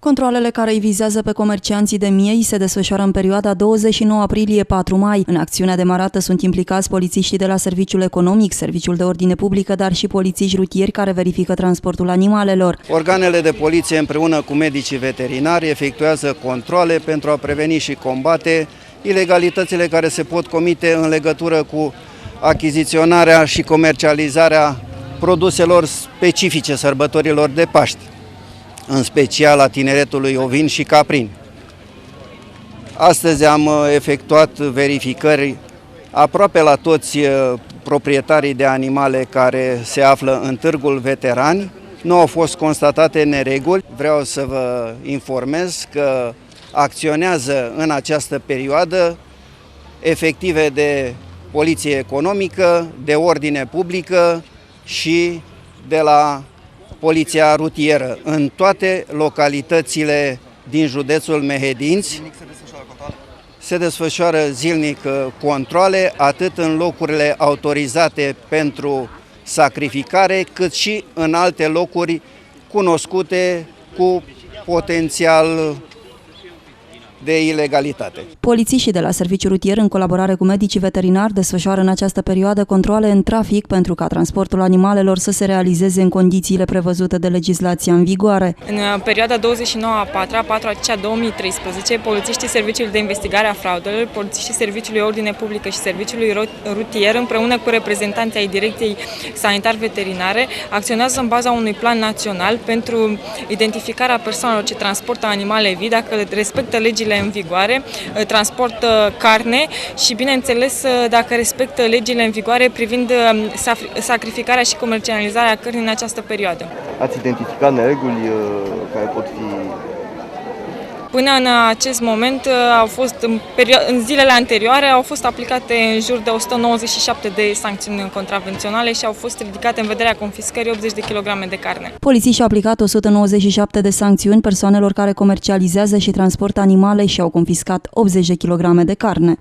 Controalele care îi vizează pe comercianții de miei se desfășoară în perioada 29 aprilie-4 mai. În acțiunea demarată sunt implicați polițiștii de la Serviciul Economic, Serviciul de Ordine Publică, dar și polițiști rutieri care verifică transportul animalelor. Organele de poliție împreună cu medicii veterinari efectuează controale pentru a preveni și combate ilegalitățile care se pot comite în legătură cu achiziționarea și comercializarea produselor specifice sărbătorilor de Paști, în special a tineretului ovin și caprin. Astăzi am efectuat verificări aproape la toți proprietarii de animale care se află în Târgul Veterani. Nu au fost constatate nereguli. Vreau să vă informez că acționează în această perioadă efective de poliție economică, de ordine publică și de la poliția rutieră în toate localitățile din județul Mehedinți. Se desfășoară zilnic controale, atât în locurile autorizate pentru sacrificare, cât și în alte locuri cunoscute cu potențial de ilegalitate. Polițiștii de la Serviciul Rutier, în colaborare cu medicii veterinari, desfășoară în această perioadă controale în trafic pentru ca transportul animalelor să se realizeze în condițiile prevăzute de legislația în vigoare. În perioada 29/4/2013, polițiștii Serviciului de Investigare a Fraudelor, polițiștii Serviciului Ordine Publică și Serviciului Rutier, împreună cu reprezentanții ai Direcției Sanitar-Veterinare, acționează în baza unui plan național pentru identificarea persoanelor ce transportă animale vii, dacă respectă legile în vigoare, transportă carne și, bineînțeles, dacă respectă legile în vigoare privind sacrificarea și comercializarea cărnii în această perioadă. Ați identificat nereguli care pot fi... Până în acest moment, în zilele anterioare, au fost aplicate în jur de 197 de sancțiuni contravenționale și au fost ridicate în vederea confiscării 80 de kg de carne. Polițiștii au aplicat 197 de sancțiuni persoanelor care comercializează și transportă animale și au confiscat 80 de kg de carne.